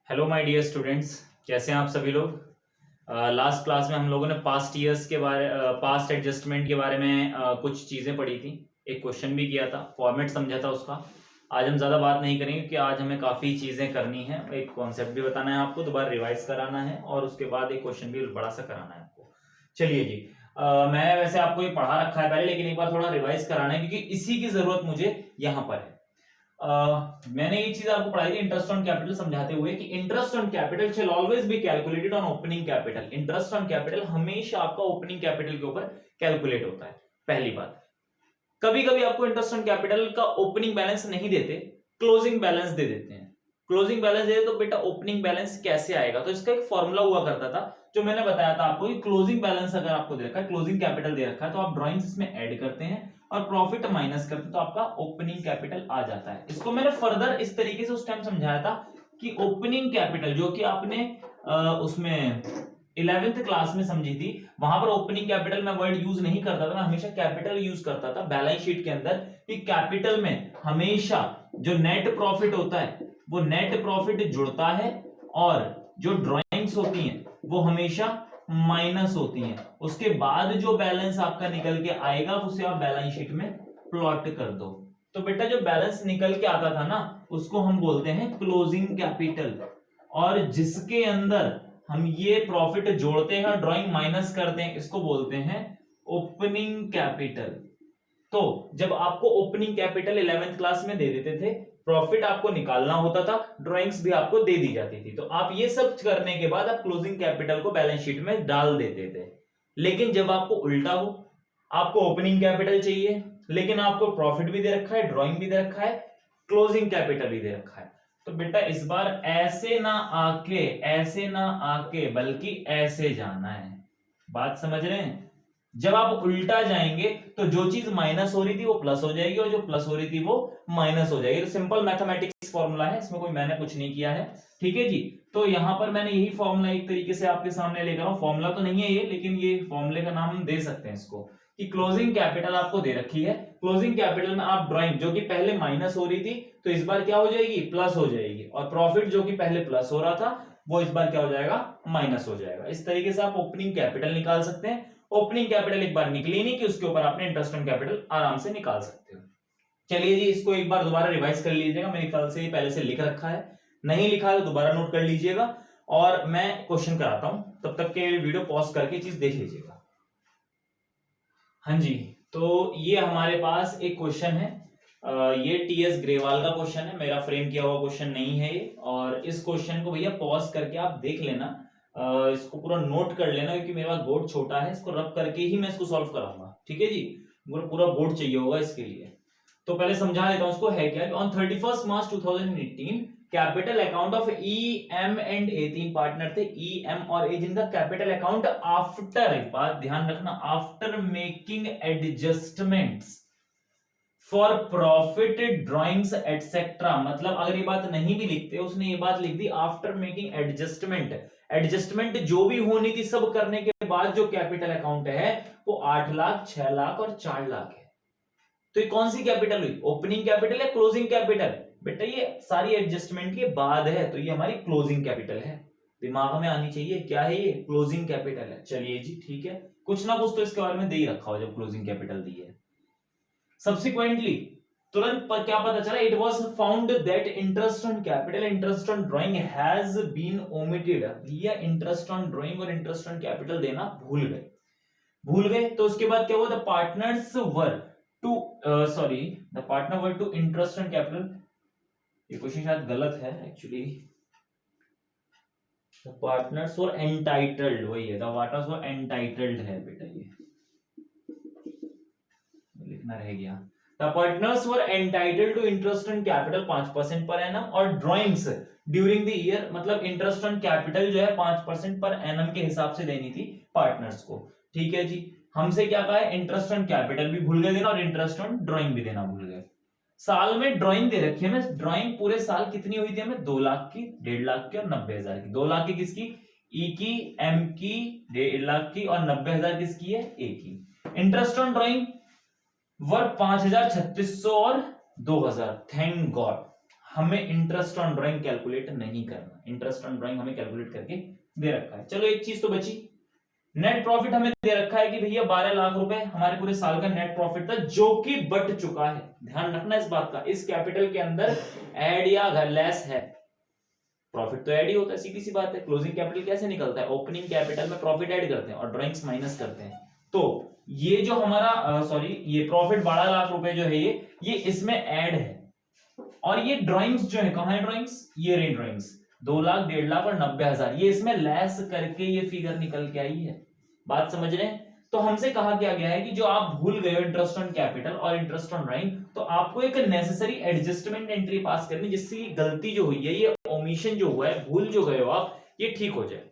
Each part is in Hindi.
हेलो माय डियर स्टूडेंट्स, कैसे हैं आप सभी लोग। लास्ट क्लास में हम लोगों ने पास्ट एडजस्टमेंट के बारे में कुछ चीज़ें पढ़ी थी। एक क्वेश्चन भी किया था, फॉर्मेट समझा था उसका। आज हम ज़्यादा बात नहीं करेंगे क्योंकि आज हमें काफ़ी चीज़ें करनी है। एक कॉन्सेप्ट भी बताना है आपको, दोबारा रिवाइज कराना है और उसके बाद एक क्वेश्चन भी बड़ा सा कराना है आपको। चलिए जी, मैं वैसे आपको ये पढ़ा रखा है पहले, लेकिन एक बार थोड़ा रिवाइज कराना है क्योंकि इसी की जरूरत मुझे यहाँ पर है। मैंने ये चीज आपको पढ़ाई थी इंटरेस्ट ऑन कैपिटल समझाते हुए कि interest on capital shell always be calculated on opening capital. Interest on capital हमेशा आपका ओपनिंग कैपिटल के ऊपर कैलकुलेट होता है। पहली बात, कभी कभी आपको इंटरेस्ट ऑन कैपिटल का ओपनिंग बैलेंस नहीं देते, क्लोजिंग बैलेंस दे देते हैं। क्लोजिंग बैलेंस दे तो बेटा ओपनिंग बैलेंस कैसे आएगा, तो इसका एक फॉर्मूला हुआ करता था जो मैंने बताया था आपको कि क्लोजिंग बैलेंस अगर आपको दे रखा है, क्लोजिंग कैपिटल दे रखा है, तो आप ड्राइंग्स इसमें ऐड करते हैं और प्रॉफिट माइनस करते तो आपका ओपनिंग कैपिटल आ जाता है। इसको मैंने फर्दर इस तरीके से उस टाइम समझाया था कि ओपनिंग कैपिटल जो कि आपने उसमें 11th क्लास में समझी थी, वहां पर ओपनिंग कैपिटल में वर्ड यूज नहीं करता था, मैं हमेशा कैपिटल यूज करता था बैलेंस शीट के अंदर। कि कैपिटल में हमेशा जो नेट प्रॉफिट होता है वो नेट प्रॉफिट जुड़ता है और जो ड्राइंग्स होती हैं वो हमेशा माइनस होती हैं। उसके बाद जो बैलेंस आपका निकल के आएगा उसे आप बैलेंस शीट में प्लॉट कर दो। तो बेटा जो बैलेंस निकल के आता था ना उसको हम बोलते हैं क्लोजिंग कैपिटल, और जिसके अंदर हम ये प्रॉफिट जोड़ते हैं और ड्राइंग माइनस करते हैं इसको बोलते हैं ओपनिंग कैपिटल। तो जब आपको ओपनिंग कैपिटल 11th क्लास में दे देते थे, प्रॉफिट आपको निकालना होता था, ड्राइंग्स भी आपको दे दी जाती थी, तो आप ये सब करने के बाद आप क्लोजिंग कैपिटल को बैलेंस शीट में डाल देते थे। लेकिन जब आपको उल्टा हो, आपको ओपनिंग कैपिटल चाहिए लेकिन आपको प्रॉफिट भी दे रखा है, ड्राइंग भी दे रखा है, क्लोजिंग कैपिटल भी दे रखा है, तो बेटा इस बार ऐसे ना आके बल्कि ऐसे जाना है। बात समझ रहे हैं। जब आप उल्टा जाएंगे तो जो चीज माइनस हो रही थी वो प्लस हो जाएगी और जो प्लस हो रही थी वो माइनस हो जाएगी। तो सिंपल मैथमेटिक्स फॉर्मूला है, इसमें कोई मैंने कुछ नहीं किया है। ठीक है जी। तो यहां पर मैंने यही फॉर्मूला एक तरीके से आपके सामने लेकर आऊं। फॉर्मूला तो नहीं है ये, लेकिन ये फॉर्मूले का नाम हम दे सकते हैं इसको कि क्लोजिंग कैपिटल आपको दे रखी है। क्लोजिंग कैपिटल में आप ड्राइंग जो कि पहले माइनस हो रही थी तो इस बार क्या हो जाएगी, प्लस हो जाएगी, और प्रॉफिट जो कि पहले प्लस हो रहा था वो इस बार क्या हो जाएगा, माइनस हो जाएगा। इस तरीके से आप ओपनिंग कैपिटल निकाल सकते हैं। ओपनिंग कैपिटल एक बार निकली नहीं कि उसके ऊपर आपने इंटरेस्ट ऑन कैपिटल आराम से निकाल सकते हो। चलिए जी, इसको एक बार दोबारा रिवाइज कर लीजिएगा। मेरे ख्याल से पहले से लिख रखा है, नहीं लिखा है तो दोबारा नोट कर लीजिएगा और मैं क्वेश्चन कराता हूं, तब तक के वीडियो पॉज करके चीज देख लीजिएगा। हाँ जी, तो ये हमारे पास एक क्वेश्चन है। ये टीएस ग्रेवाल का क्वेश्चन है, मेरा फ्रेम किया हुआ क्वेश्चन नहीं है ये। और इस क्वेश्चन को भैया पॉज करके आप देख लेना, इसको पूरा नोट कर लेना क्योंकि मेरे पास बोर्ड छोटा है, इसको रब करके ही मैं इसको सॉल्व कराऊंगा। ठीक है जी, मुझे पूरा बोर्ड चाहिए होगा इसके लिए। तो पहले समझा देता हूं उसको है क्या। On 31 March 2018 capital account of E M and A, तीन पार्टनर थे ई एम और ए, जिनका कैपिटल अकाउंट आफ्टर, एक बात ध्यान रखना, after making adjustments for profit drawings etcetera. मतलब अगर ये बात नहीं भी लिखते, उसने ये बात लिख दी आफ्टर मेकिंग एडजस्टमेंट। एडजस्टमेंट जो भी होनी थी सब करने के बाद जो कैपिटल अकाउंट है वो 8 लाख, 6 लाख और 4 लाख है। तो ये कौन सी कैपिटल हुई, ओपनिंग कैपिटल या क्लोजिंग कैपिटल? बेटा ये सारी एडजस्टमेंट के बाद है तो ये हमारी क्लोजिंग कैपिटल है। दिमाग में आनी चाहिए क्या है ये, क्लोजिंग कैपिटल है। चलिए जी ठीक है, कुछ ना कुछ तो इसके बारे में दे ही रखा हो जब क्लोजिंग कैपिटल दी है। सब्सिक्वेंटली तुरंत पर क्या पता चला, it was found that interest on capital, interest on drawing has been omitted. या इंटरेस्ट ऑन ड्राइंग और इंटरेस्ट ऑन कैपिटल देना भूल गए। तो उसके बाद क्या हुआ, the partners were to the partner were to interest on capital. ये क्वेश्चन शायद गलत है actually, the partners were entitled, वही है, द पार्टनर्स वर एंटाइटल्ड है बेटा, ये लिखना रह गया। The partners were entitled to interest on capital 5% per annum और drawings during the year, मतलब interest on capital जो है 5% पर annum के हिसाब से देनी थी पार्टनर्स को। ठीक है जी, हमसे क्या कहा है, इंटरेस्ट ऑन कैपिटल भी भूल गए देना और इंटरेस्ट ऑन ड्राइंग भी देना भूल गए। साल में ड्राइंग दे रखी है हमें, ड्राइंग पूरे साल कितनी हुई थी हमें, 2 लाख की, 1.5 लाख की और 90,000 की। 2 लाख की किसकी, ई की, एम की, 1.5 लाख की और 90,000 किसकी है, ए की। इंटरेस्ट ऑन ड्राइंग वर्थ 5,000, 3,600 और 2,000। थैंक गॉड हमें इंटरेस्ट ऑन ड्राइंग कैलकुलेट नहीं करना, इंटरेस्ट ऑन ड्राइंग हमें कैलकुलेट करके दे रखा है। चलो एक चीज तो बची, नेट प्रॉफिट हमें दे रखा है कि भैया 12 लाख रुपए हमारे पूरे साल का नेट प्रॉफिट था, जो कि बट चुका है। ध्यान रखना इस बात का, इस कैपिटल के अंदर ऐड या लेस है, प्रॉफिट तो ऐड ही होता है, सीधी सी बात है। क्लोजिंग कैपिटल कैसे निकलता है, ओपनिंग कैपिटल में प्रॉफिट ऐड करते हैं और ड्राइंग्स माइनस करते हैं। तो ये जो हमारा सॉरी ये प्रॉफिट 12 लाख रुपए जो है ये इसमें ऐड है, और ये ड्राइंग्स जो है कहां है ड्राइंग्स, ये रही ड्राइंग्स 2 लाख 1.5 लाख और 90,000, ये इसमें लेस करके ये फिगर निकल के आई है। बात समझ रहे हैं? तो हमसे कहा क्या गया है कि जो आप भूल गए हो इंटरेस्ट ऑन कैपिटल और इंटरेस्ट ऑन ड्राइंग, तो आपको एक नेसेसरी एडजस्टमेंट एंट्री पास करनी, जिससे ये गलती जो हुई है, ये ओमिशन जो हुआ है, भूल जो गए हो आप, ये ठीक हो जाए।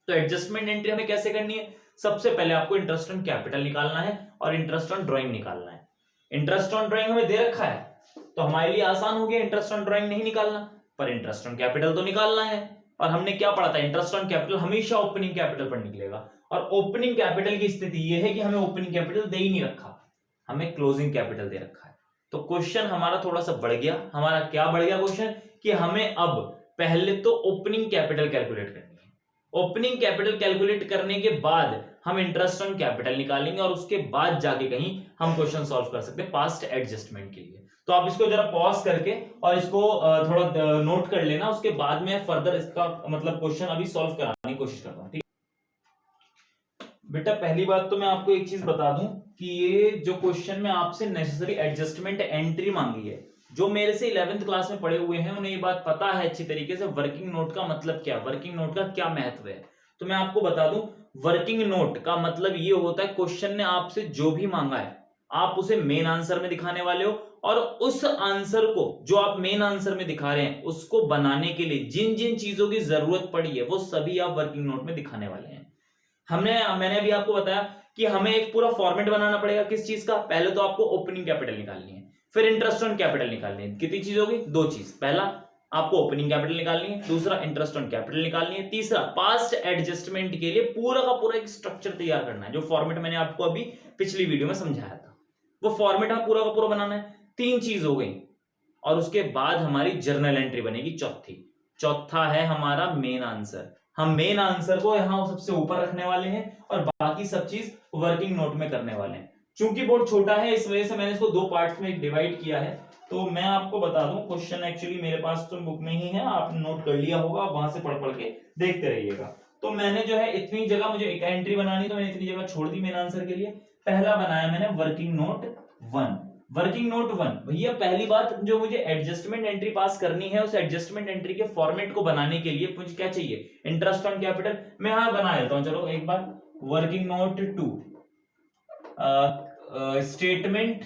तो एडजस्टमेंट एंट्री हमें कैसे करनी है, सबसे पहले आपको इंटरेस्ट ऑन कैपिटल निकालना है और इंटरेस्ट ऑन ड्राइंग निकालना है। इंटरेस्ट ऑन ड्राइंग हमें दे रखा है तो हमारे लिए आसान हो गया, इंटरेस्ट ऑन ड्राइंग नहीं निकालना, पर इंटरेस्ट ऑन कैपिटल तो निकालना है। और हमने क्या पढ़ा था, इंटरेस्ट ऑन कैपिटल हमेशा ओपनिंग कैपिटल पर निकलेगा, और ओपनिंग कैपिटल की स्थिति यह है कि हमें ओपनिंग कैपिटल दे ही नहीं रखा, हमें क्लोजिंग कैपिटल दे रखा है। तो क्वेश्चन हमारा थोड़ा सा बढ़ गया, हमारा क्या बढ़ गया क्वेश्चन, कि हमें अब पहले तो ओपनिंग कैपिटल कैलकुलेट करनी है, ओपनिंग कैपिटल कैलकुलेट करने के बाद हम इंटरेस्ट ऑन कैपिटल निकालेंगे, और उसके बाद जाके कहीं हम क्वेश्चन सॉल्व कर सकते हैं पास्ट एडजस्टमेंट के लिए। तो आप इसको जरा पॉज करके और इसको थोड़ा नोट कर लेना, उसके बाद में फर्दर इसका मतलब क्वेश्चन अभी सॉल्व कराने की कोशिश करता हूं, ठीक बेटा। पहली बात तो मैं आपको एक चीज बता दूं कि ये जो क्वेश्चन में आपसे नेसेसरी एडजस्टमेंट एंट्री मांगी है, जो मेरे से 11th क्लास में पढ़े हुए हैं उन्हें ये बात पता है अच्छी तरीके से वर्किंग नोट का मतलब क्या, वर्किंग नोट का क्या महत्व है। तो मैं आपको बता दूं, वर्किंग नोट का मतलब ये होता है क्वेश्चन ने आपसे जो भी मांगा है आप उसे मेन आंसर में दिखाने वाले हो, और उस आंसर को जो आप मेन आंसर में दिखा रहे हैं उसको बनाने के लिए जिन जिन चीजों की जरूरत पड़ी है वो सभी आप वर्किंग नोट में दिखाने वाले हैं। मैंने अभी आपको बताया कि हमें एक पूरा फॉर्मेट बनाना पड़ेगा किस चीज का, पहले तो आपको ओपनिंग कैपिटल निकालनी है, फिर इंटरेस्ट ऑन कैपिटल निकालनी है। कितनी चीज होगी, 2 चीज, पहला आपको ओपनिंग कैपिटल निकालनी है, दूसरा इंटरेस्ट ऑन कैपिटल निकालनी है, तीसरा पास्ट एडजस्टमेंट के लिए पूरा का पूरा एक स्ट्रक्चर तैयार करना है, जो फॉर्मेट मैंने आपको अभी पिछली वीडियो में समझाया था, वो फॉर्मेट आप पूरा का पूरा बनाना है। 3 चीज हो गई, और उसके बाद हमारी जर्नल एंट्री बनेगी चौथा है हमारा मेन आंसर। हम मेन आंसर को यहां सबसे ऊपर रखने वाले हैं और बाकी सब चीज वर्किंग नोट में करने वाले हैं। चूंकि बोर्ड छोटा है इस वजह से मैंने इसको 2 पार्ट्स में डिवाइड किया है। तो मैं आपको बता दूं, क्वेश्चन एक्चुअली मेरे पास तो बुक में ही है, आपने नोट कर लिया होगा, वहां से पढ़ के देखते रहिएगा। तो मैंने जो है इतनी जगह मुझे एक एंट्री बनानी, तो मैंने इतनी जगह छोड़ दी मेन आंसर के लिए। पहला बनाया मैंने वर्किंग नोट 1। वर्किंग नोट 1 भैया, पहली बात जो मुझे एडजस्टमेंट एंट्री पास करनी है, उस एडजस्टमेंट एंट्री के फॉर्मेट को बनाने के लिए मुझे क्या चाहिए, इंटरेस्ट ऑन कैपिटल। मैं यहां बना देता हूं, चलो एक बार। Working note 2, statement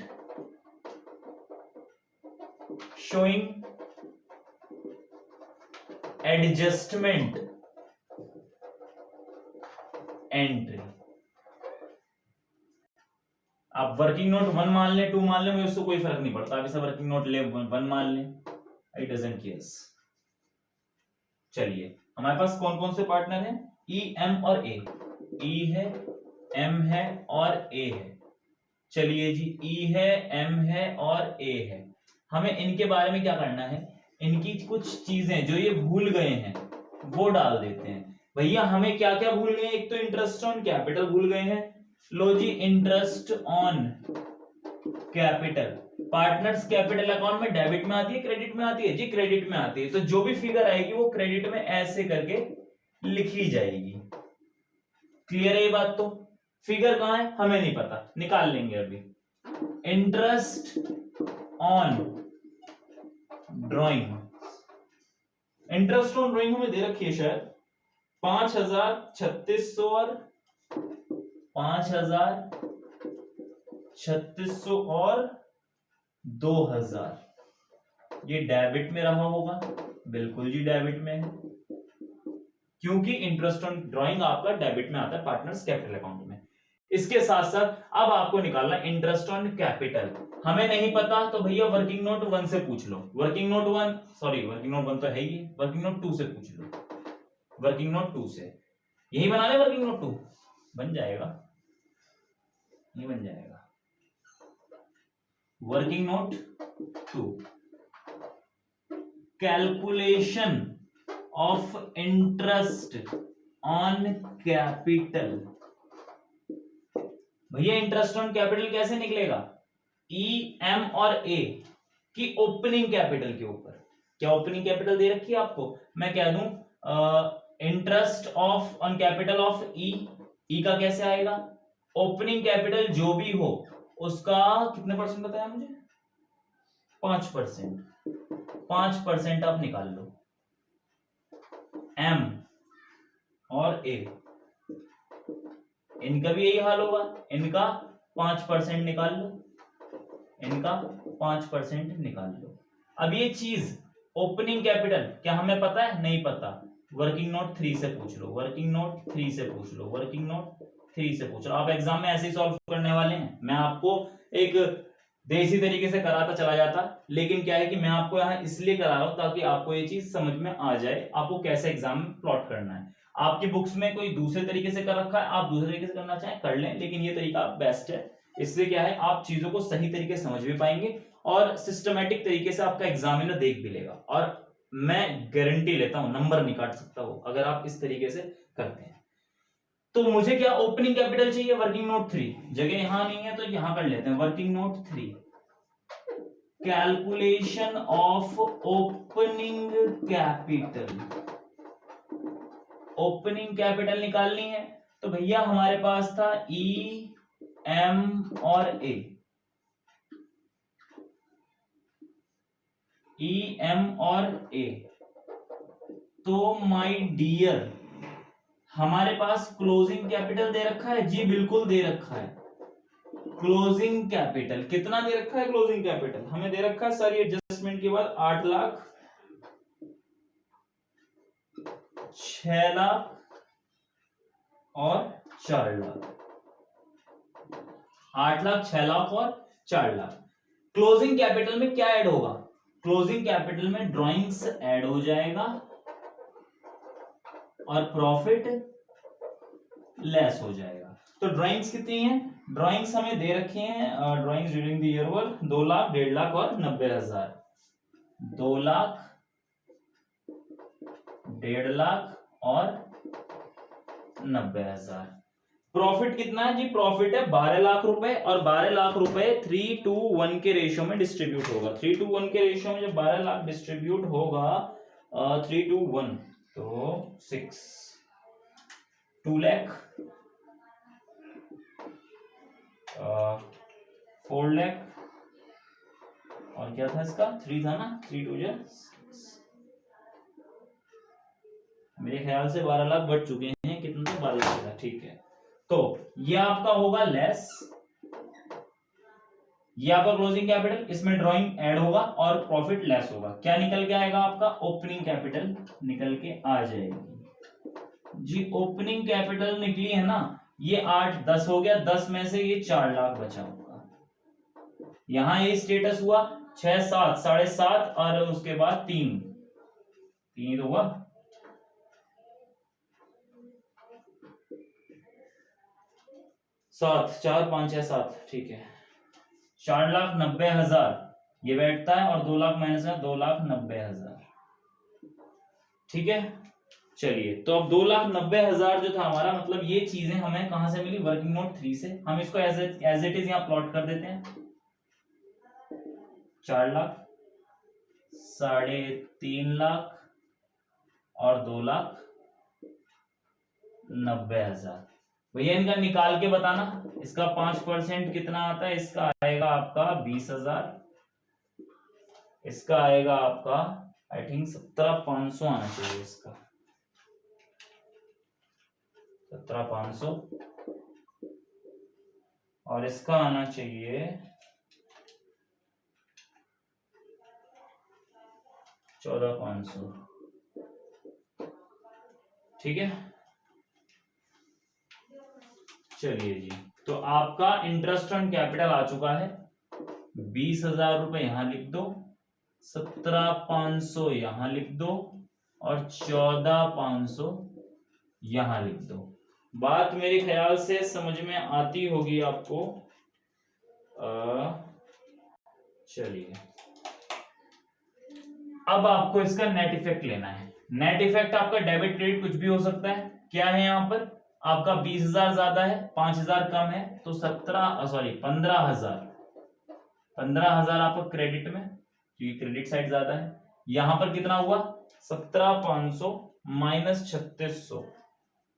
showing adjustment entry. आप वर्किंग नोट 1 मान ले 2 मान ले, मुझे उससे कोई फर्क नहीं पड़ता, आप इसे वर्किंग नोट ले 1 मान ले, आई डजंट केयर। चलिए हमारे पास कौन कौन से पार्टनर हैं, ई एम और ए, ई है एम है और ए है। चलिए जी, ई है एम है और ए है। हमें इनके बारे में क्या करना है, इनकी कुछ चीजें जो ये भूल गए हैं वो डाल देते हैं। भैया हमें क्या क्या भूल गए, एक तो इंटरेस्ट ऑन कैपिटल भूल गए हैं, लो जी interest on capital. Partners capital account में डेबिट में आती है क्रेडिट में आती है, जी क्रेडिट में आती है, तो जो भी फिगर आएगी वो क्रेडिट में ऐसे करके लिखी जाएगी। क्लियर है ये बात? तो फिगर कहां है हमें नहीं पता, निकाल लेंगे अभी। Interest on drawing, interest on drawing हमें दे रखी है शायद 5,3600 और 5,3600 और 2,000। ये डेबिट में रहा होगा, बिल्कुल जी डेबिट में है, क्योंकि इंटरेस्ट ऑन ड्राइंग आपका डेबिट में आता है पार्टनर्स कैपिटल अकाउंट में। इसके साथ साथ अब आपको निकालना इंटरेस्ट ऑन कैपिटल। हमें नहीं पता तो भैया वर्किंग नोट 1 से पूछ लो, working note 1 sorry working note 1 तो है ही, वर्किंग नोट 2 से पूछ लो, वर्किंग नोट 2 से यही बना ले, वर्किंग नोट 2 बन जाएगा, ये बन जाएगा working note 2। Calculation of interest on capital. भैया इंटरेस्ट ऑन कैपिटल कैसे निकलेगा? ई, एम और ए की ओपनिंग कैपिटल के ऊपर। क्या ओपनिंग कैपिटल दे रखी है आपको? मैं कह दूं interest of on capital of E. E का कैसे आएगा? ओपनिंग कैपिटल जो भी हो उसका कितने परसेंट बताया मुझे? 5%। 5% आप निकाल लो। एम और ए, इनका भी यही हाल होगा, इनका 5% निकाल लो, इनका 5% निकाल लो। अब ये चीज ओपनिंग कैपिटल क्या हमें पता है? नहीं पता। वर्किंग नोट 3 से पूछ लो, वर्किंग नोट 3 से पूछ लो, वर्किंग नोट 3 से पूछ लो। आप एग्जाम में ऐसे ही सॉल्व करने वाले हैं। मैं आपको एक देसी तरीके से कराता चला जाता, लेकिन क्या है कि मैं आपको यहाँ इसलिए करा रहा हूं ताकि आपको ये चीज समझ में आ जाए आपको कैसे एग्जाम में प्लॉट करना है। आपकी बुक्स में कोई दूसरे तरीके से कर रखा है, आप दूसरे तरीके से करना चाहें कर लें, लेकिन ये तरीका बेस्ट है। इससे क्या है, आप चीजों को सही तरीके से समझ भी पाएंगे और सिस्टमेटिक तरीके से आपका एग्जामिनर देख भी लेगा। और मैं गारंटी लेता हूं नंबर नहीं काट सकता वो, अगर आप इस तरीके से करते हैं। तो मुझे क्या ओपनिंग कैपिटल चाहिए? Working note 3। जगह यहां नहीं है तो यहां कर लेते हैं। Working note 3, calculation of opening capital. Opening capital निकालनी है तो भैया हमारे पास था ई, एम और ए। ई, एम और ए। तो माय डियर हमारे पास क्लोजिंग कैपिटल दे रखा है जी, बिल्कुल दे रखा है। क्लोजिंग कैपिटल कितना दे रखा है? क्लोजिंग कैपिटल हमें दे रखा है सारी एडजस्टमेंट के बाद 8 लाख, 6 लाख और 4 लाख। 8 लाख, 6 लाख और 4 लाख। क्लोजिंग कैपिटल में क्या ऐड होगा? क्लोजिंग कैपिटल में ड्राइंग्स ऐड हो जाएगा और प्रॉफिट लेस हो जाएगा। तो ड्राइंग्स कितनी है? ड्राइंग्स हमें दे रखे हैं, ड्राइंग्स ड्यूरिंग द ईयर वर 2 लाख, 1.5 लाख और 90,000। 2 लाख, 1.5 लाख और 90,000। प्रॉफिट कितना है जी? प्रॉफिट है 12 लाख रुपए, और 12 लाख रुपए 3:1 के रेशियो में डिस्ट्रीब्यूट होगा। 3:1 के रेशियो में जब 12 लाख डिस्ट्रीब्यूट होगा 3:1 तो 6, 2 लाख, 4 लाख और क्या था इसका? 3 था ना, 3 2 मेरे ख्याल से 12 लाख बढ़ चुके हैं। कितना था? 12 लाख था, ठीक है। तो ये आपका होगा लेस, ये आपका क्लोजिंग कैपिटल, इसमें ड्राइंग ऐड होगा और प्रॉफिट लेस होगा। क्या निकल के आएगा? आपका ओपनिंग कैपिटल निकल के आ जाएगी जी। ओपनिंग कैपिटल निकली है ना, ये 8, 10 हो गया, 10 में से ये 4 लाख बचा होगा। यहां ये स्टेटस हुआ 6, 7, 7.5 और उसके बाद 3 तो हुआ 7, 4, 5, 6, 7, ठीक है। 4,90,000 ये बैठता है और 2 लाख माइनस है 2,90,000, ठीक है। चलिए, तो अब 2,90,000 जो था हमारा, मतलब ये चीजें हमें कहां से मिली? वर्किंग नोट 3 से। हम इसको एज इट इज यहां प्लॉट कर देते हैं। 4 लाख, 3.5 लाख और 2,90,000। भैया इनका निकाल के बताना। इसका 5% कितना आता है? इसका आएगा आपका 20,000। इसका आएगा आपका आई थिंक 17,500 आना चाहिए। इसका 17,500 और इसका आना चाहिए 14,500, ठीक है। चलिए जी, तो आपका इंटरेस्ट ऑन कैपिटल आ चुका है। 20,000 रुपए यहां लिख दो, 17,500 यहां लिख दो और 14,500 यहां लिख दो। बात मेरे ख्याल से समझ में आती होगी आपको। चलिए, अब आपको इसका नेट इफेक्ट लेना है। नेट इफेक्ट आपका डेबिट क्रेडिट कुछ भी हो सकता है। क्या है यहाँ पर, आपका 20,000 ज्यादा है, 5,000 कम है, तो 15,000 आपका क्रेडिट में, क्योंकि क्रेडिट साइड ज्यादा है। यहां पर कितना हुआ, 17,500 माइनस 3,600,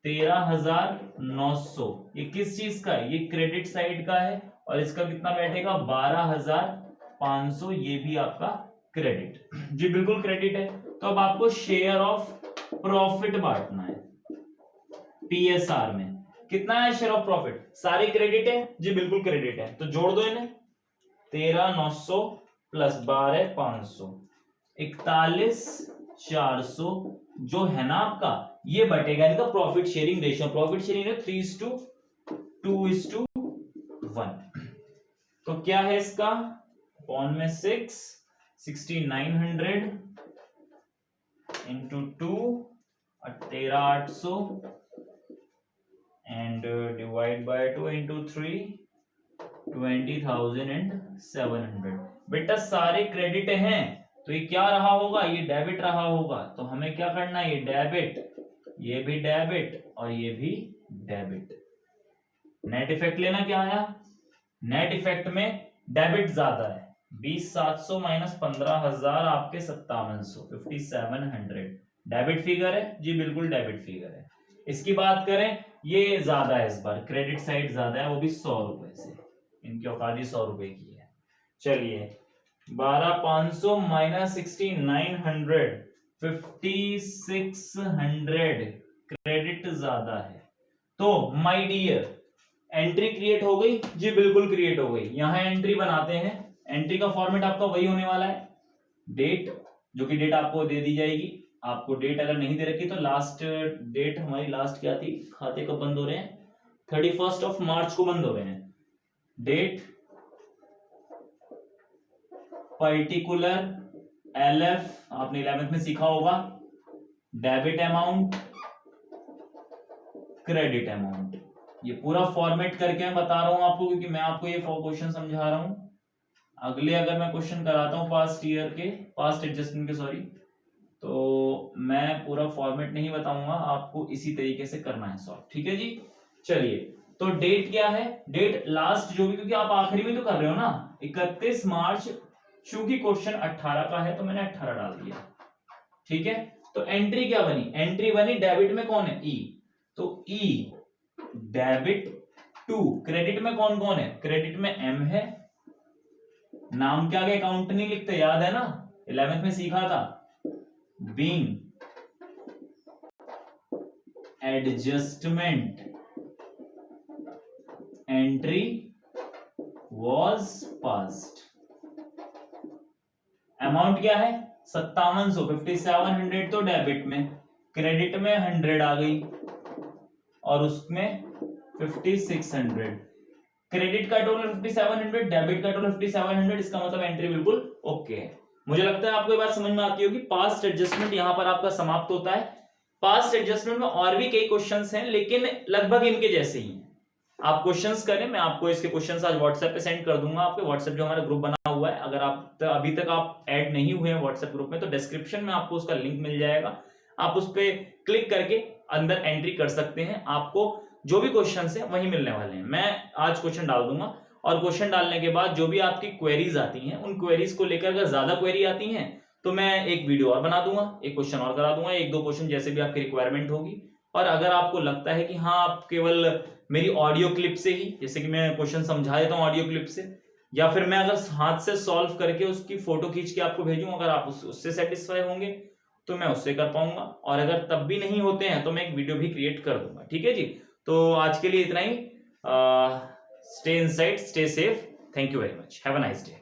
13,900। ये किस चीज का है, ये क्रेडिट साइड का है। और इसका कितना बैठेगा, 12,500, ये भी आपका क्रेडिट, जी बिल्कुल क्रेडिट है। तो अब आपको शेयर ऑफ प्रॉफिट बांटना है पीएसआर में। कितना है शेयर ऑफ प्रॉफिट, सारे क्रेडिट है, जी बिल्कुल क्रेडिट है, तो जोड़ दो इन्हें। 13,900 प्लस 12,500, 41,400 जो है ना आपका, ये बटेगा इनका profit sharing ratio. Profit sharing है 3:2:1। तो क्या है इसका, अपॉन में 6,900 into 2 13,800 and divide by 2 into 3 20,700। बेटा सारे क्रेडिट हैं, तो ये क्या रहा होगा, ये डेबिट रहा होगा। तो हमें क्या करना है, ये डेबिट, ये भी डेबिट और ये भी डेबिट। नेट इफेक्ट लेना क्या आया, नेट इफेक्ट में डेबिट ज्यादा है, 20,700 माइनस 15,000 आपके 5,700, 5,700 डेबिट फिगर है, जी बिल्कुल डेबिट फिगर है। इसकी बात करें, ये ज्यादा है इस बार, क्रेडिट साइड ज्यादा है, वो भी 100 रुपए से, इनकी औकात 100 रुपए की है। चलिए 12,500 माइनस 6,900, 5,600 क्रेडिट ज्यादा है। तो माय डियर एंट्री क्रिएट हो गई, जी बिल्कुल क्रिएट हो गई। यहां एंट्री बनाते हैं, एंट्री का फॉर्मेट आपका वही होने वाला है, डेट, जो कि डेट आपको दे दी जाएगी। आपको डेट अगर नहीं दे रखी तो लास्ट डेट हमारी लास्ट क्या थी, खाते कब बंद हो रहे हैं, 31 मार्च को बंद हो रहे हैं। डेट पर्टिकुलर एलएफ, आपने 11th में सीखा होगा, डेबिट अमाउंट क्रेडिट अमाउंट। ये पूरा फॉर्मेट करके मैं बता रहा हूं आपको, क्योंकि मैं आपको ये क्वेश्चन समझा रहा हूं। अगले अगर मैं क्वेश्चन कराता हूं पास्ट ईयर के, पास्ट एडजस्टमेंट के सॉरी, तो मैं पूरा फॉर्मेट नहीं बताऊंगा, आपको इसी तरीके से करना है सॉल्व, ठीक है जी। चलिए तो डेट क्या है, डेट लास्ट जो भी, क्योंकि आप आखिरी में तो कर रहे हो ना, 31 मार्च, चूंकि क्वेश्चन 18 का है तो मैंने 18 डाल दिया, ठीक है। तो एंट्री क्या बनी, एंट्री बनी डेबिट में कौन है, ई, तो ई डेबिट टू, क्रेडिट में कौन कौन है, क्रेडिट में एम है, नाम क्या आगे अकाउंट नहीं लिखते, याद है ना, 11th में सीखा था, being adjustment entry was passed. Amount क्या है 5700, 5700 तो डेबिट में, क्रेडिट में 100 आ गई और उसमें 5600, क्रेडिट का टोटल 5700, डेबिट का टोटल 5700, इसका मतलब एंट्री बिल्कुल ओके है। मुझे लगता है आपको ये बात समझ में आती होगी। पास्ट एडजस्टमेंट यहां पर आपका समाप्त होता है। पास्ट एडजस्टमेंट में और भी कई क्वेश्चंस हैं, लेकिन लगभग इनके जैसे ही हैं। आप क्वेश्चंस करें, मैं आपको इसके क्वेश्चंस आज व्हाट्सएप पे सेंड कर दूंगा। आपके व्हाट्सएप जो हमारा ग्रुप बना हुआ है, अगर आप अभी तक आप ऐड नहीं हुए हैं व्हाट्सएप ग्रुप में, तो डिस्क्रिप्शन में आपको उसका लिंक मिल जाएगा, आप उस पर क्लिक करके अंदर एंट्री कर सकते हैं। आपको जो भी क्वेश्चंस हैं वही मिलने वाले हैं। मैं आज क्वेश्चन डाल दूंगा और क्वेश्चन डालने के बाद जो भी आपकी क्वेरीज आती हैं, उन क्वेरीज को लेकर अगर ज्यादा क्वेरी आती हैं तो मैं एक वीडियो और बना दूंगा, एक क्वेश्चन और करा दूंगा, एक दो क्वेश्चन जैसे भी आपकी रिक्वायरमेंट होगी। और अगर आपको लगता है कि हाँ आप केवल मेरी ऑडियो क्लिप से ही, जैसे कि मैं क्वेश्चन समझा देता हूँ ऑडियो क्लिप से, या फिर मैं अगर हाथ से सॉल्व करके उसकी फोटो खींच के आपको भेजूं, अगर आप उससे सेटिस्फाई होंगे तो मैं उससे कर पाऊंगा, और अगर तब भी नहीं होते हैं तो मैं एक वीडियो भी क्रिएट कर दूंगा, ठीक है जी। तो आज के लिए इतना ही। Stay inside, stay safe, thank you very much, have a nice day.